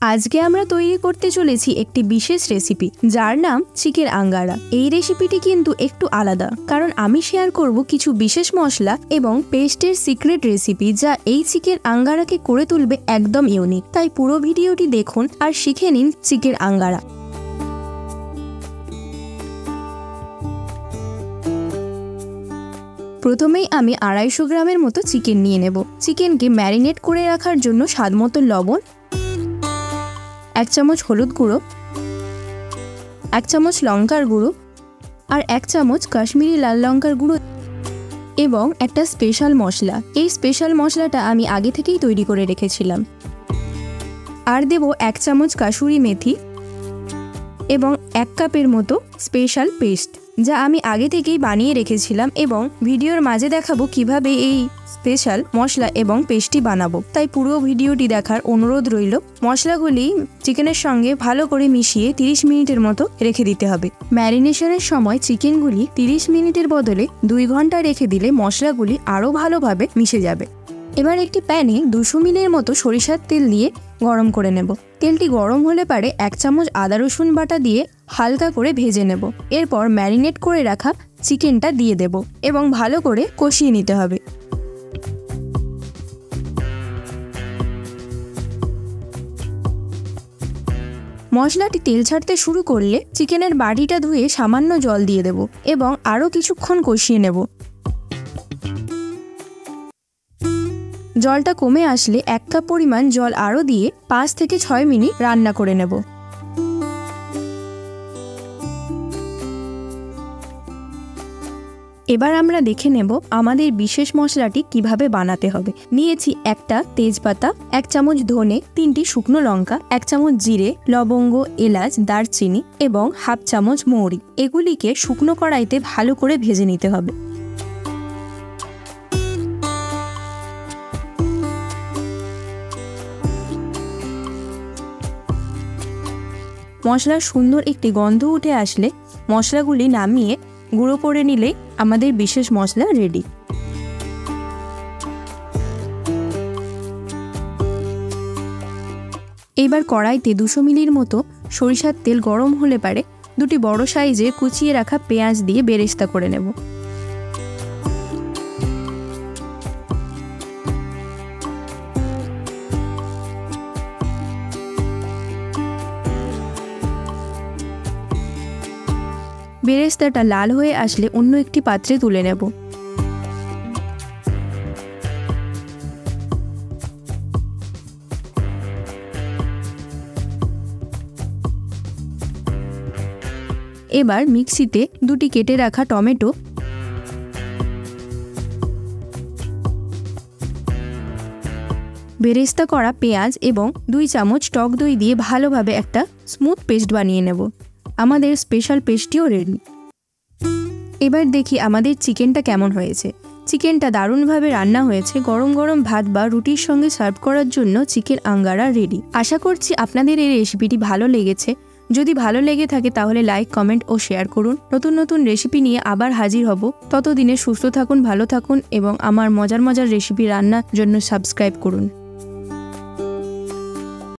আজকে আমরা তৈরি করতে চলেছি একটি বিশেষ রেসিপি যার নাম চিকেন আঙ্গারা। এই রেসিপিটি কিন্তু একটু আলাদা, কারণ আমি শেয়ার করব কিছু বিশেষ মশলা এবং পেস্টের সিক্রেট রেসিপি যা এই চিকেন আঙ্গারাকে করে তুলবে একদম ইউনিক। তাই পুরো ভিডিওটি দেখুন আর শিখে নিন চিকেন আঙ্গারা। প্রথমেই আমি 250 গ্রামের মতো চিকেন নিয়ে নেব। চিকেনকে ম্যারিনেট করে রাখার জন্য স্বাদমতো লবণ, 1 চামচ হলুদ গুঁড়ো, 1 চামচ লঙ্কার গুঁড়ো আর 1 চামচ কাশ্মীরি লাল লঙ্কার গুঁড়ো এবং একটা স্পেশাল মশলা। এই স্পেশাল মশলাটা আমি আগে থেকেই তৈরি করে রেখেছিলাম। আর দেব 1 চামচ কাসুরি মেথি এবং 1 কাপের মতো স্পেশাল পেস্ট, যা আমি আগে থেকেই বানিয়ে রেখেছিলাম এবং ভিডিওর মাঝে দেখাবো কিভাবে এই স্পেশাল মশলা এবং পেস্টটি বানাবো। তাই পুরো ভিডিওটি দেখার অনুরোধ রইল। মশলাগুলি চিকেনের সঙ্গে ভালো করে মিশিয়ে 30 মিনিটের মতো রেখে দিতে হবে। ম্যারিনেশনের সময় চিকেনগুলি 30 মিনিটের বদলে 2 ঘন্টা রেখে দিলে মশলাগুলি আরও ভালোভাবে মিশে যাবে। এবার একটি প্যানে 200 মিলির মতো সরিষার তেল দিয়ে গরম করে নেব। তেলটি গরম হলে পারে 1 চামচ আদা রসুন বাটা দিয়ে হালকা করে ভেজে নেব। এরপর ম্যারিনেট করে রাখা চিকেনটা দিয়ে দেব এবং ভালো করে কষিয়ে নিতে হবে। মশলাটি তেল ছাড়তে শুরু করলে চিকেনের বাটিটা ধুয়ে সামান্য জল দিয়ে দেব এবং আরও কিছুক্ষণ কষিয়ে নেব। জলটা কমে আসলে 1 কাপ পরিমাণ জল আরও দিয়ে 5 থেকে 6 মিনিট রান্না করে নেব। এবার আমরা দেখে নেব আমাদের বিশেষ মশলাটি কিভাবে বানাতে হবে। নিয়েছি একটা তেজপাতা, 1 চামচ ধনে, 3টি শুকনো লঙ্কা, 1 চামচ জিরে, লবঙ্গ, এলাচ, দারচিনি এবং 1/2 চামচ মৌরি। এগুলিকে শুকনো কড়াইতে ভালো করে ভেজে নিতে হবে। মশলার সুন্দর একটি গন্ধ উঠে আসলে মশলাগুলি নামিয়ে গুঁড়ো করে নিলেই আমাদের বিশেষ মশলা রেডি। এইবার কড়াইতে 200 মিলির মতো সরিষার তেল গরম হলে পারে 2টি বড় সাইজের কুচিয়ে রাখা পেঁয়াজ দিয়ে বেরেস্তা করে নেব। বেরেস্তাটা লাল হয়ে আসলে অন্য একটি পাত্রে তুলে নেব। এবার মিক্সিতে 2টি কেটে রাখা টমেটো, বেরেস্তা করা পেঁয়াজ এবং 2 চামচ টক দই দিয়ে ভালোভাবে একটা স্মুথ পেস্ট বানিয়ে নেব। আমাদের স্পেশাল পেস্টটিও রেডি। এবার দেখি আমাদের চিকেনটা কেমন হয়েছে। চিকেনটা দারুণভাবে রান্না হয়েছে। গরম গরম ভাত বা রুটির সঙ্গে সার্ভ করার জন্য চিকেন আঙ্গারা রেডি। আশা করছি আপনাদের এই রেসিপিটি ভালো লেগেছে। যদি ভালো লেগে থাকে তাহলে লাইক, কমেন্ট ও শেয়ার করুন। নতুন নতুন রেসিপি নিয়ে আবার হাজির হব। ততদিনে সুস্থ থাকুন, ভালো থাকুন এবং আমার মজার মজার রেসিপি রান্নার জন্য সাবস্ক্রাইব করুন।